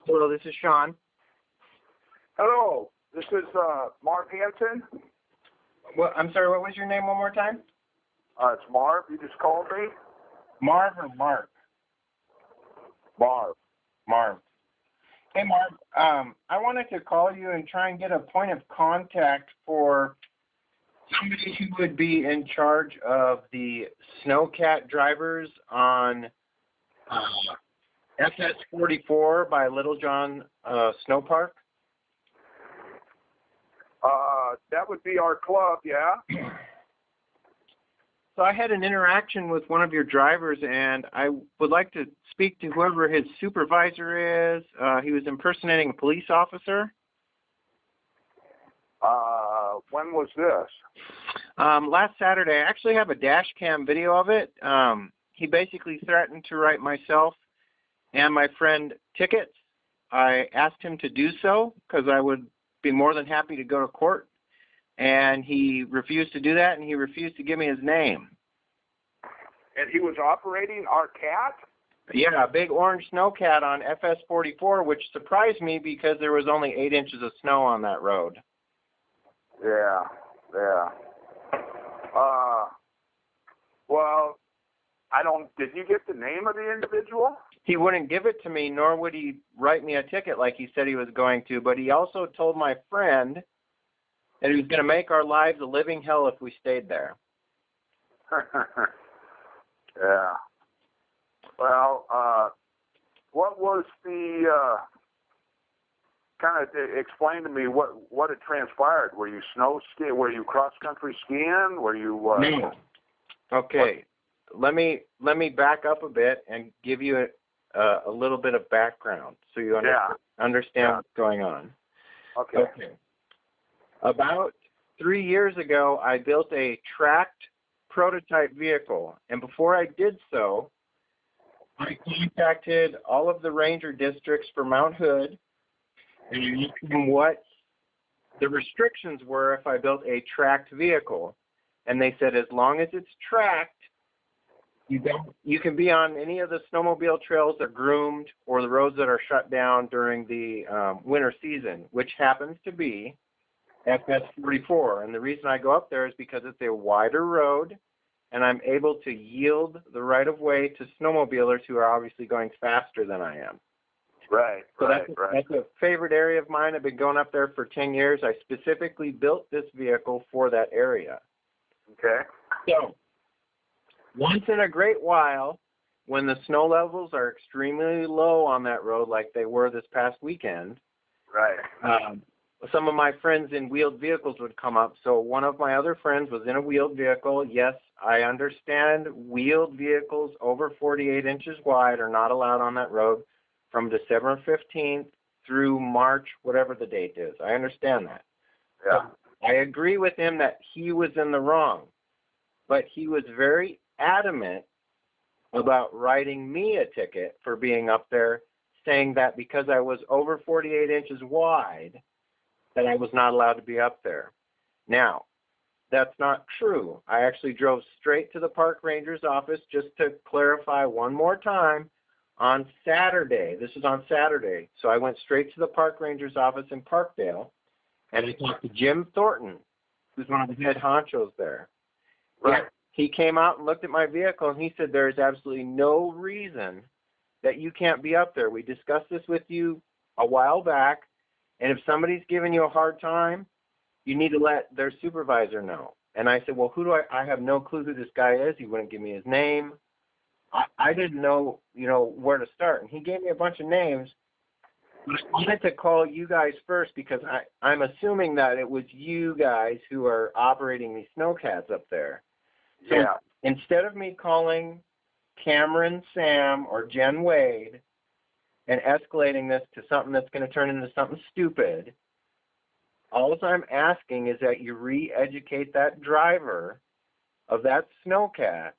Hello, this is Sean. Hello, this is Marv Hansen. I'm sorry, what was your name one more time? It's Marv. You just called me? Marv or Mark? Marv. Marv. Hey, Marv, I wanted to call you and try and get a point of contact for somebody who would be in charge of the snowcat drivers on SS44 by Littlejohn Snow Park. That would be our club, yeah? So I had an interaction with one of your drivers, and I would like to speak to whoever his supervisor is. He was impersonating a police officer. When was this? Last Saturday. I actually have a dash cam video of it. He basically threatened to write myself and my friend tickets. I asked him to do so because I would be more than happy to go to court. And he refused to do that, and he refused to give me his name. And he was operating our cat? Yeah, a big orange snowcat on FS44, which surprised me because there was only 8 inches of snow on that road. Yeah. Well, did you get the name of the individual? He wouldn't give it to me, nor would he write me a ticket like he said he was going to, but he also told my friend that he was going to make our lives a living hell if we stayed there. Yeah. Well, what was the kind of explain to me what had transpired? Were you snow skiing? Were you cross country skiing? Were you? No. Okay. Let me back up a bit and give you a little bit of background so you understand what's going on. Okay. About 3 years ago, I built a tracked prototype vehicle, and before I did so, I contacted all of the ranger districts for Mount Hood and asked them what the restrictions were if I built a tracked vehicle. And they said as long as it's tracked, you can be on any of the snowmobile trails that are groomed or the roads that are shut down during the winter season, which happens to be FS44. And the reason I go up there is because it's a wider road, and I'm able to yield the right-of-way to snowmobilers who are obviously going faster than I am. Right. That's a favorite area of mine. I've been going up there for 10 years. I specifically built this vehicle for that area. Okay. So, once in a great while, when the snow levels are extremely low on that road like they were this past weekend, right. Some of my friends in wheeled vehicles would come up. So one of my other friends was in a wheeled vehicle. Yes, I understand wheeled vehicles over 48 inches wide are not allowed on that road from December 15th through March, whatever the date is. I understand that. Yeah. So I agree with him that he was in the wrong. But he was very adamant about writing me a ticket for being up there, saying that because I was over 48 inches wide, that I was not allowed to be up there. Now, that's not true. I actually drove straight to the park ranger's office just to clarify one more time on Saturday. This is on Saturday. So I went straight to the park ranger's office in Parkdale, and I talked to Jim Thornton, who's one of the head honchos there. Right. He came out and looked at my vehicle, and he said there is absolutely no reason that you can't be up there. We discussed this with you a while back. And if somebody's giving you a hard time, you need to let their supervisor know. And I said, well, who do I have no clue who this guy is. He wouldn't give me his name. I didn't know, where to start. And he gave me a bunch of names. But I wanted to call you guys first because I'm assuming that it was you guys who are operating these snowcats up there. So yeah. Instead of me calling Cameron, Sam, or Jen Wade and escalating this to something that's going to turn into something stupid, all I'm asking is that you re-educate that driver of that snowcat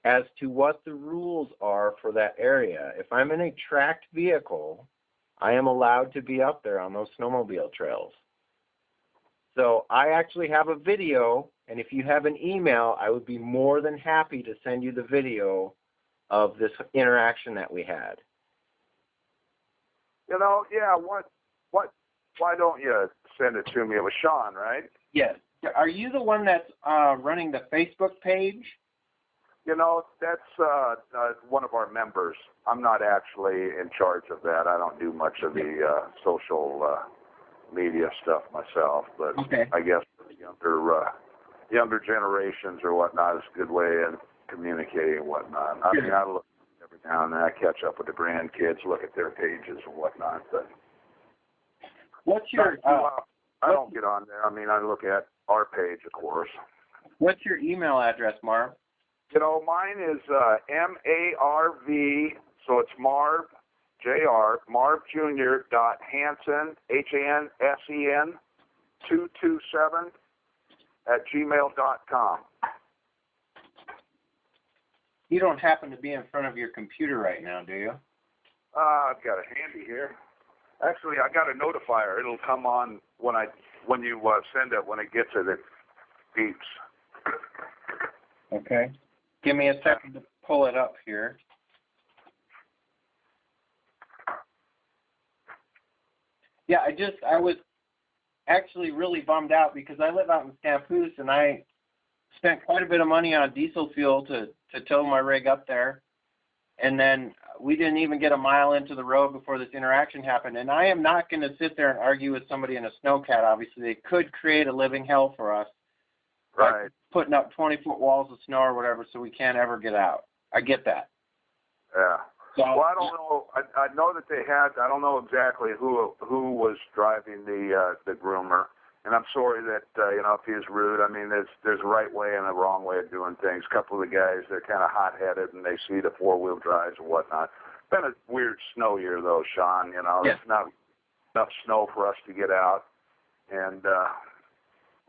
as to what the rules are for that area. If I'm in a tracked vehicle, I am allowed to be up there on those snowmobile trails. So I actually have a video, and if you have an email, I would be more than happy to send you the video of this interaction that we had. Yeah. Why don't you send it to me? It was Sean, right? Yes. Are you the one that's running the Facebook page? That's one of our members. I'm not actually in charge of that. I don't do much of the social media stuff myself, but okay. I guess for the younger generations or whatnot is a good way of communicating and whatnot. I mean, I look every now and then. I catch up with the grandkids, look at their pages and whatnot. But what's your? I don't get on there. I mean, I look at our page, of course. What's your email address, Marv? Mine is MARV, so it's Marv, Jr. Marv Jr. Hansen, HANSEN 227 @gmail.com. You don't happen to be in front of your computer right now, do you? I've got it handy here. Actually, I got a notifier. It'll come on when you send it. When it gets it beeps. Okay. Give me a second to pull it up here. Yeah, I was actually really bummed out because I live out in Scappoose and I spent quite a bit of money on diesel fuel to tow my rig up there. And then we didn't even get a mile into the road before this interaction happened. And I am not going to sit there and argue with somebody in a snowcat. Obviously, they could create a living hell for us. Right. Putting up 20-foot walls of snow or whatever so we can't ever get out. I get that. Yeah. So, well, I don't know. I know that they had. I don't know exactly who was driving the groomer, and I'm sorry that if he's rude. I mean, there's a right way and a wrong way of doing things. A couple of the guys, they're kind of hot-headed, and they see the four-wheel drives and whatnot. Been a weird snow year though, Sean. Yes. There's not enough snow for us to get out, and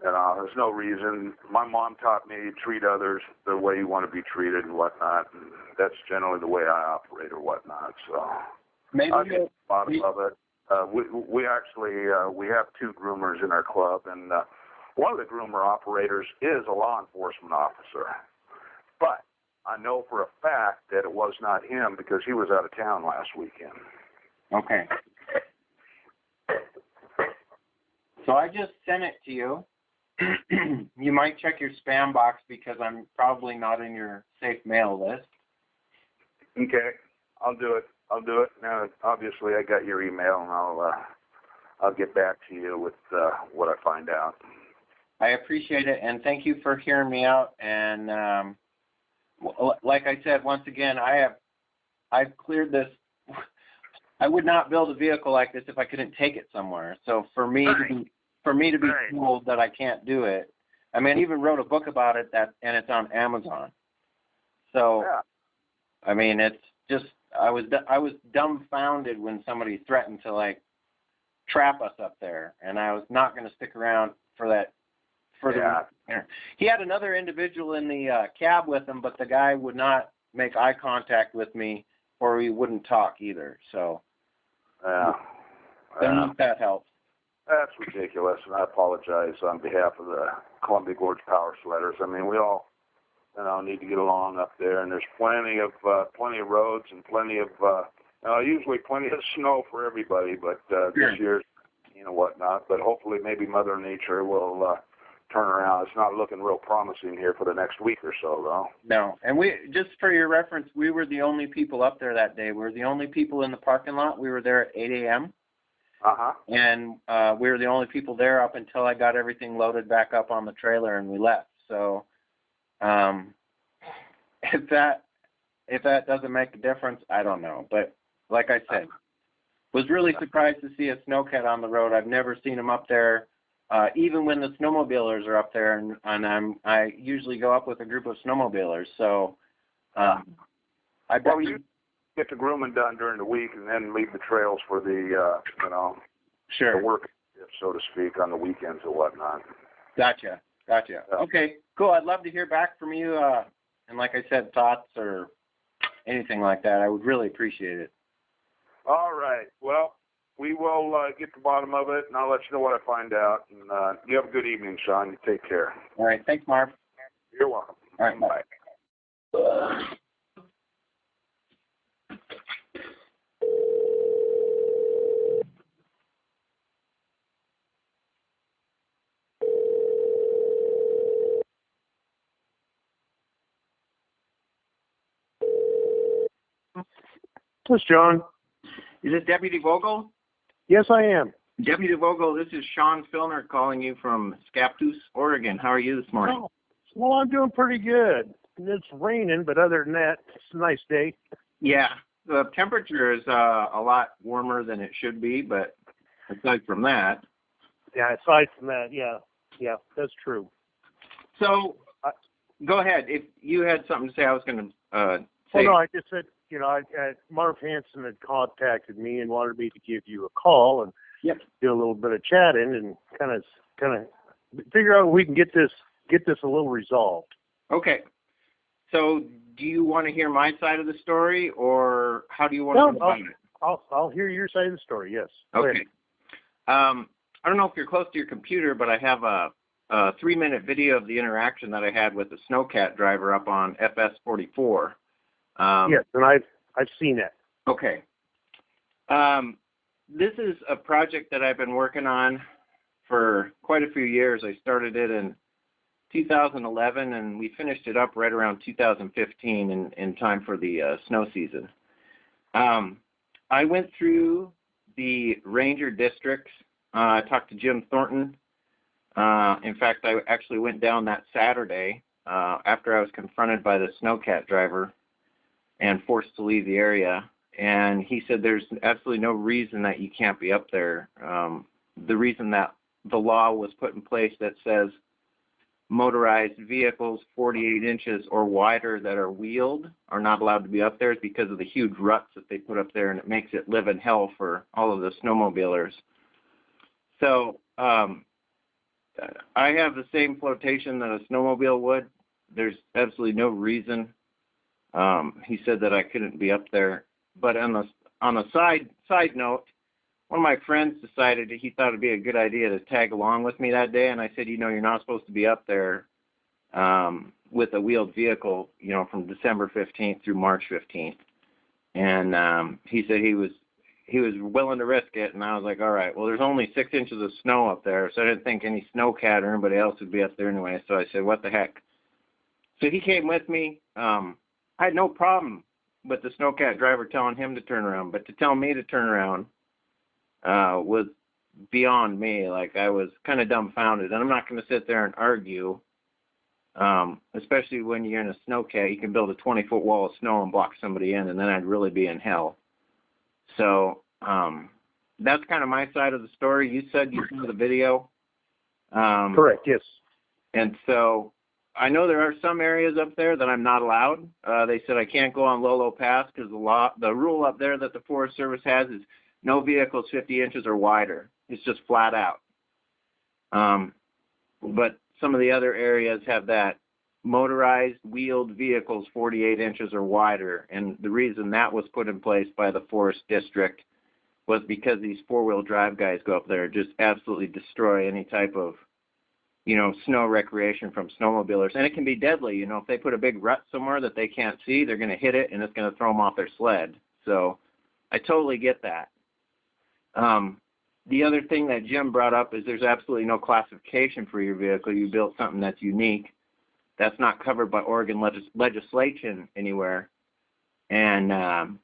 there's no reason. My mom taught me to treat others the way you want to be treated and whatnot, and that's generally the way I operate or whatnot. So maybe I get the bottom of it. We actually we have two groomers in our club, and one of the groomer operators is a law enforcement officer. But I know for a fact that it was not him because he was out of town last weekend. Okay. So I just sent it to you. You might check your spam box because I'm probably not in your safe mail list. Okay, I'll do it. Now, obviously, I got your email, and I'll get back to you with what I find out. I appreciate it, and thank you for hearing me out. And like I said, once again, I've cleared this. I would not build a vehicle like this if I couldn't take it somewhere. So for me to be told that I can't do it, I mean, I even wrote a book about it and it's on Amazon. So, yeah. I mean, it's just I was dumbfounded when somebody threatened to trap us up there, and I was not going to stick around for that. He had another individual in the cab with him, but the guy would not make eye contact with me, or he wouldn't talk either. So, that helps. That's ridiculous, and I apologize on behalf of the Columbia Gorge Power Sledders. I mean, we all, need to get along up there, and there's plenty of roads and plenty of, usually plenty of snow for everybody. But this year, whatnot. But hopefully, maybe Mother Nature will turn around. It's not looking real promising here for the next week or so, though. No, and just for your reference, we were the only people up there that day. We were the only people in the parking lot. We were there at 8 a.m. And we were the only people there up until I got everything loaded back up on the trailer and we left. So if that doesn't make a difference, I don't know. But like I said, was really surprised to see a snowcat on the road. I've never seen them up there, even when the snowmobilers are up there, and I usually go up with a group of snowmobilers. So I bet you get the grooming done during the week and then leave the trails for the, sure, the work, so to speak, on the weekends or whatnot. Gotcha. Okay, cool. I'd love to hear back from you. And like I said, thoughts or anything like that, I would really appreciate it. All right. Well, we will get to the bottom of it, and I'll let you know what I find out. And you have a good evening, Sean. You take care. All right. Thanks, Marv. You're welcome. All right. Bye. Yes, John. Is this Deputy Vogel? Yes, I am. Deputy Vogel, this is Sean Filner calling you from Scappoose, Oregon. How are you this morning? Oh, well, I'm doing pretty good. It's raining, but other than that, it's a nice day. Yeah, the temperature is a lot warmer than it should be, but aside from that. Yeah, aside from that, yeah, that's true. So, go ahead. If you had something to say, I was going to say. Well, no, I just said, Marv Hansen had contacted me and wanted me to give you a call and do a little bit of chatting and kind of figure out if we can get this a little resolved. Okay. So, do you want to hear my side of the story, or how do you want to go about it? I'll hear your side of the story. Yes. Okay. I don't know if you're close to your computer, but I have a 3-minute video of the interaction that I had with the snowcat driver up on FS44. Yes, and I've seen that. Okay. This is a project that I've been working on for quite a few years. I started it in 2011, and we finished it up right around 2015 in time for the snow season. I went through the ranger districts. I talked to Jim Thornton. In fact, I actually went down that Saturday after I was confronted by the snowcat driver and forced to leave the area. And he said there's absolutely no reason that you can't be up there. The reason that the law was put in place that says motorized vehicles 48 inches or wider that are wheeled are not allowed to be up there is because of the huge ruts that they put up there, and it makes it live in hell for all of the snowmobilers. So I have the same flotation that a snowmobile would. There's absolutely no reason. He said that I couldn't be up there. But on a side note, one of my friends decided he thought it'd be a good idea to tag along with me that day, and I said, you're not supposed to be up there with a wheeled vehicle, from December 15th through March 15th. And he said he was willing to risk it, and I was like, all right, well, there's only 6 inches of snow up there, so I didn't think any snowcat or anybody else would be up there anyway, so I said, what the heck. So he came with me. I had no problem with the snowcat driver telling him to turn around, but to tell me to turn around was beyond me. Like, I was kind of dumbfounded, and I'm not going to sit there and argue, especially when you're in a snowcat. You can build a 20-foot wall of snow and block somebody in, and then I'd really be in hell. So that's kind of my side of the story. You said you saw the video. Correct, yes. And so I know there are some areas up there that I'm not allowed. They said I can't go on Lolo Pass because the rule up there that the Forest Service has is no vehicles 50 inches or wider. It's just flat out. But some of the other areas have that motorized wheeled vehicles 48 inches or wider. And the reason that was put in place by the Forest District was because these four-wheel drive guys go up there and just absolutely destroy any type of snow recreation from snowmobilers. And it can be deadly. If they put a big rut somewhere that they can't see, they're going to hit it, and it's going to throw them off their sled. So I totally get that. The other thing that Jim brought up is there's absolutely no classification for your vehicle. You built something that's unique. That's not covered by Oregon legislation anywhere. And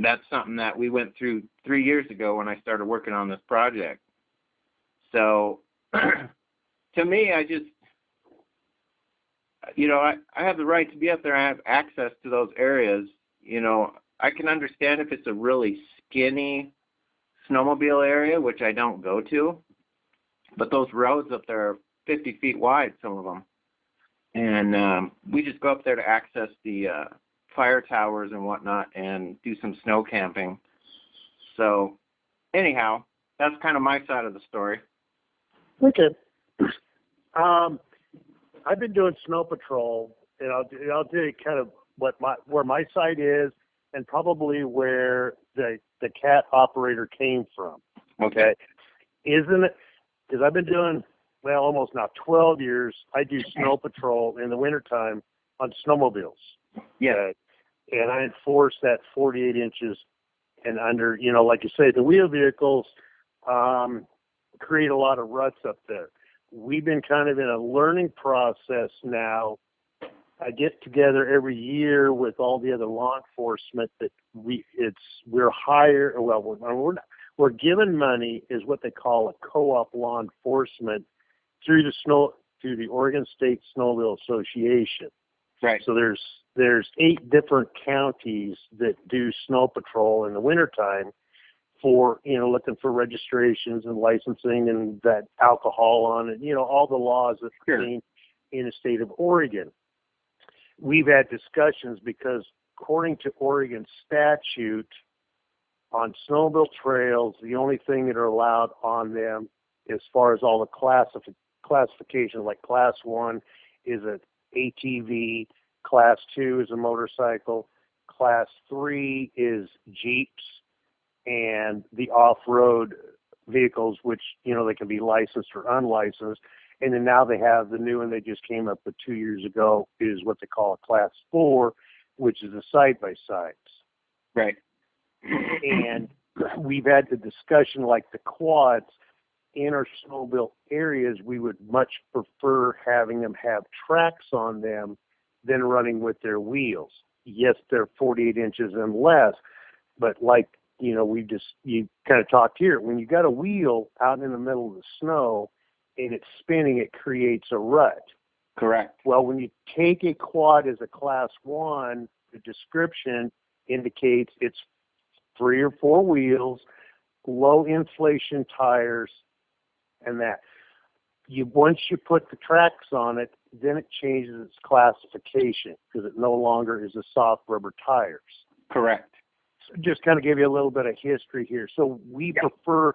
that's something that we went through 3 years ago when I started working on this project. So to me, I just, I have the right to be up there. I have access to those areas. I can understand if it's a really skinny snowmobile area, which I don't go to. But those roads up there are 50 feet wide, some of them. And we just go up there to access the fire towers and whatnot and do some snow camping. So anyhow, that's kind of my side of the story. Okay. I've been doing snow patrol, and I'll tell you kind of where my site is and probably where the cat operator came from. Okay. Isn't it? Because I've been doing, almost now 12 years, I do snow patrol in the wintertime on snowmobiles. Yeah. And I enforce that 48 inches and under, like you say, the wheel vehicles create a lot of ruts up there. We've been kind of in a learning process now I get together every year with all the other law enforcement that we're given money is what they call a co-op law enforcement through the Oregon State Snowmobile Association. Right. So there's 8 different counties that do snow patrol in the wintertime for, looking for registrations and licensing and that alcohol on it, all the laws that pertain in the state of Oregon. We've had discussions because according to Oregon statute, on snowmobile trails, the only thing that are allowed on them as far as all the classifications, like Class 1 is an ATV, Class 2 is a motorcycle, Class 3 is Jeeps, and the off-road vehicles, which, they can be licensed or unlicensed. And then now they have the new one they just came up with 2 years ago is what they call a Class 4, which is a side-by-sides. Right. And we've had the discussion like the quads in our snowmobile areas, we would much prefer having them have tracks on them than running with their wheels. Yes, they're 48 inches and less, but like, you kind of talked here, when you got a wheel out in the middle of the snow and it's spinning, it creates a rut. Correct. Well, when you take a quad as a Class 1, the description indicates it's 3 or 4 wheels, low inflation tires, and that. Once you put the tracks on it, then it changes its classification because it no longer is a soft rubber tires. Correct. So just kind of give you a little bit of history here. So we prefer,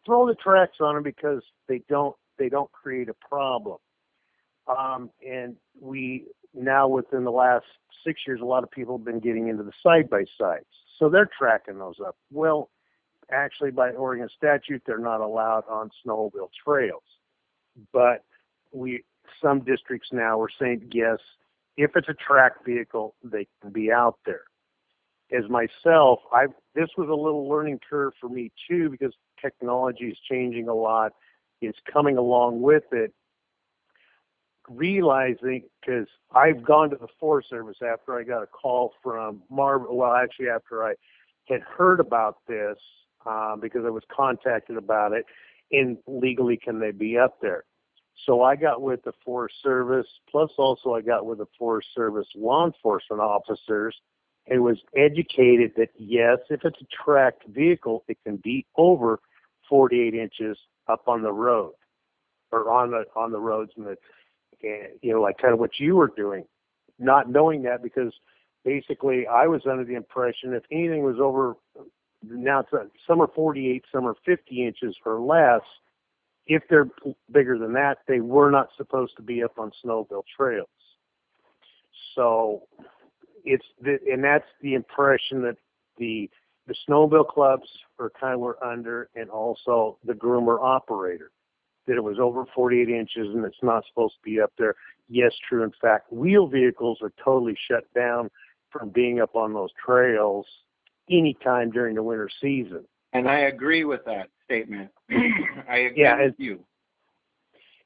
throw the tracks on them because they don't create a problem. And we now within the last 6 years, a lot of people have been getting into the side-by-sides. So they're tracking those up. Well, actually, by Oregon statute, they're not allowed on snowmobile trails. But some districts now are saying, yes, if it's a track vehicle, they can be out there. As myself, this was a little learning curve for me, too, because technology is changing a lot. It's coming along with it. Realizing, because I've gone to the Forest Service after I got a call from after I had heard about this, because I was contacted about it, and legally can they be up there? So I got with the Forest Service, plus also I got with the Forest Service law enforcement officers, and was educated that yes, if it's a tracked vehicle, it can be over 48 inches up on the road, or on the roads, and like kind of what you were doing, not knowing that, because basically I was under the impression if anything was over, now some are 48, some are 50 inches or less. If they're bigger than that, they were not supposed to be up on snowmobile trails. So that's the impression that the snowmobile clubs were under, and also the groomer operator, that it was over 48 inches and it's not supposed to be up there. Yes, true. In fact, wheel vehicles are totally shut down from being up on those trails anytime during the winter season. And I agree with that statement. I agree with you.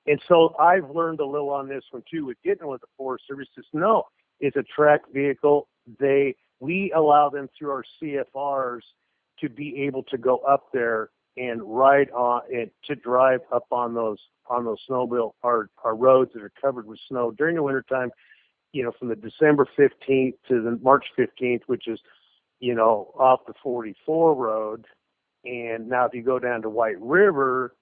And so I've learned a little on this one too, with getting with the Forest Service. No, it's a track vehicle. We allow them through our CFRs to be able to go up there and ride on and to drive up on those snowmobile our roads that are covered with snow during the wintertime, from the December 15th to the March 15th, which is, off the 44 road. And now if you go down to White River,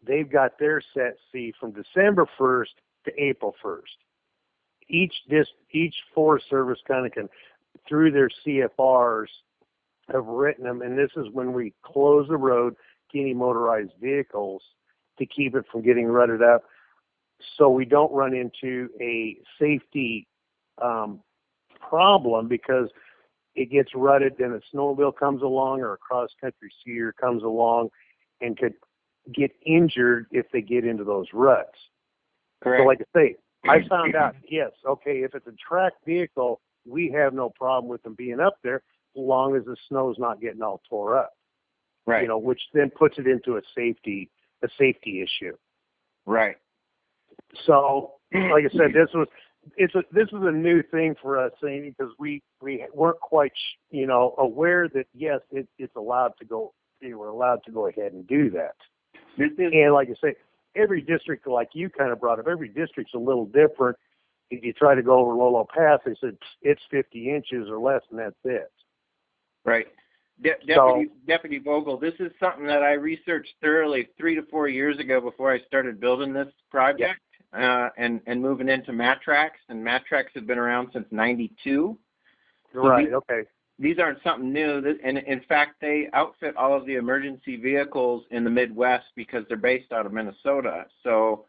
they've got their set C from December 1st to April 1st. Each Forest Service kind of can, through their CFRs, have written them, and this is when we close the road to any motorized vehicles to keep it from getting rutted up, so we don't run into a safety problem, because it gets rutted, then a snowmobile comes along or a cross-country skier comes along and could get injured if they get into those ruts. Correct. So like I say, I found out, yes, okay, if it's a track vehicle, we have no problem with them being up there as long as the snow's not getting all tore up. Right. Which then puts it into a safety issue. Right. So, like I said, this is a new thing for us, Amy, because we weren't quite aware that yes, it's allowed to go. You were allowed to go ahead and do that. And like I say, every district, like you kind of brought up, every district's a little different. If you try to go over Lolo Pass, they said it's 50 inches or less, and that's it. Right. Deputy Vogel, this is something that I researched thoroughly 3 to 4 years ago before I started building this project and moving into Mattracks. And Mattracks have been around since '92. Right. So these aren't something new. And in fact, they outfit all of the emergency vehicles in the Midwest because they're based out of Minnesota. So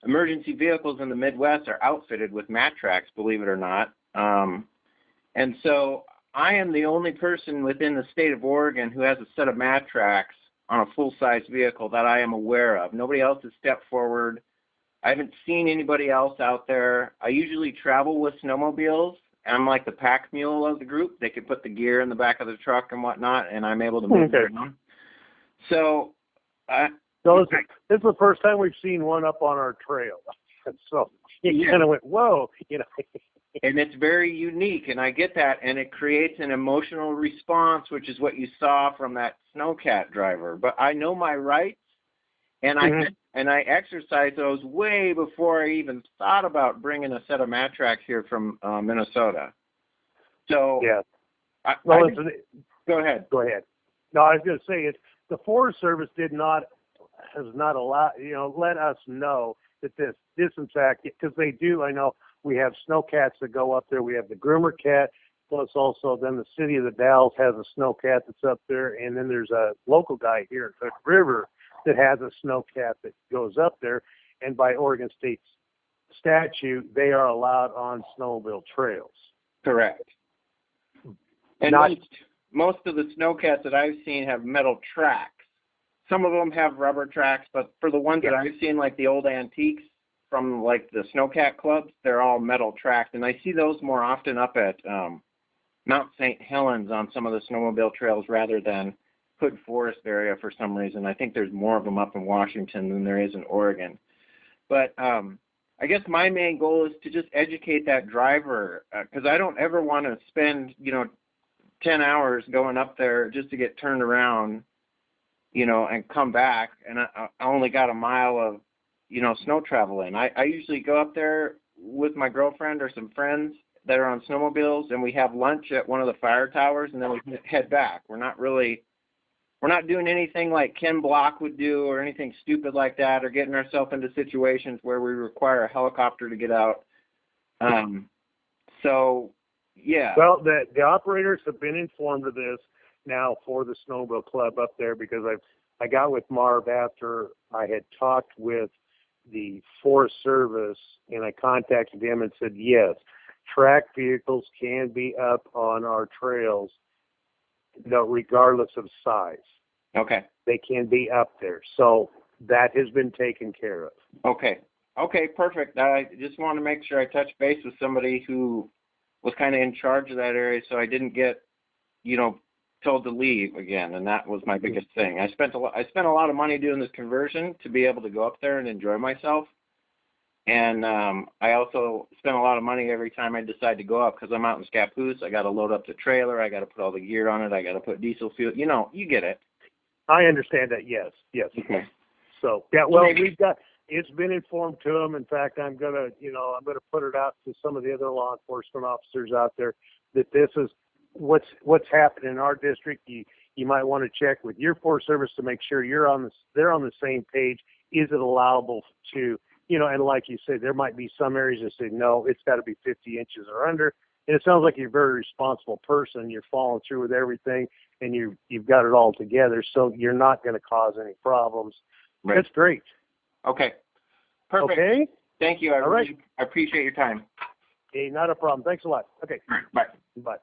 emergency vehicles in the Midwest are outfitted with Mattracks, believe it or not. And so I am the only person within the state of Oregon who has a set of Mattracks on a full-size vehicle that I am aware of. Nobody else has stepped forward. I haven't seen anybody else out there. I usually travel with snowmobiles. I'm like the pack mule of the group. They can put the gear in the back of the truck and whatnot, and I'm able to move around. So this is the first time we've seen one up on our trail. So it kind of went, whoa, And it's very unique, and I get that, and it creates an emotional response, which is what you saw from that snowcat driver. But I know my rights, and I exercise those way before I even thought about bringing a set of Mattracks here from Minnesota. So yeah, go ahead. Go ahead. No, I was going to say the Forest Service has not allowed let us know that this in fact, because they do. I know we have snowcats that go up there. We have the groomer cat, plus also then the City of the Dalles has a snowcat that's up there, and then there's a local guy here in Cook River that has a snowcat that goes up there, and by Oregon State statute, they are allowed on snowmobile trails. Correct. And most of the snowcats that I've seen have metal tracks. Some of them have rubber tracks, but for the ones that I've seen, like the old antiques from like the snowcat clubs, they're all metal tracked, and I see those more often up at Mount St. Helens on some of the snowmobile trails rather than Hood Forest area for some reason. I think there's more of them up in Washington than there is in Oregon. But I guess my main goal is to just educate that driver because I don't ever want to spend 10 hours going up there just to get turned around, and come back, and I only got a mile of, snow travel in. I usually go up there with my girlfriend or some friends that are on snowmobiles, and we have lunch at one of the fire towers, and then we head back. We're not doing anything like Ken Block would do or anything stupid like that, or getting ourselves into situations where we require a helicopter to get out. So, yeah. Well, the operators have been informed of this now for the Snowmobile Club up there because I got with Marv after I had talked with the Forest Service, and I contacted him and said, yes, track vehicles can be up on our trails, regardless of size. Okay. They can be up there. So that has been taken care of. Okay, perfect. I just want to make sure I touch base with somebody who was kind of in charge of that area so I didn't get, told to leave again, and that was my biggest thing. I spent a lot of money doing this conversion to be able to go up there and enjoy myself, and I also spent a lot of money every time I decide to go up because I'm out in Scappoose. I got to load up the trailer. I got to put all the gear on it. I got to put diesel fuel. You get it. I understand that. Yes. Okay. So yeah, well, it's been informed to them. In fact, I'm gonna put it out to some of the other law enforcement officers out there that this is what's happening in our district. You might want to check with your Forest Service to make sure they're on the same page. Is it allowable to, and like you said, there might be some areas that say, no, it's got to be 50 inches or under. And it sounds like you're a very responsible person. You're following through with everything, and you've got it all together, so you're not going to cause any problems. Right. That's great. Okay. Perfect. Okay. Thank you. I all right. appreciate your time. Hey, not a problem. Thanks a lot. Okay. Bye. Bye.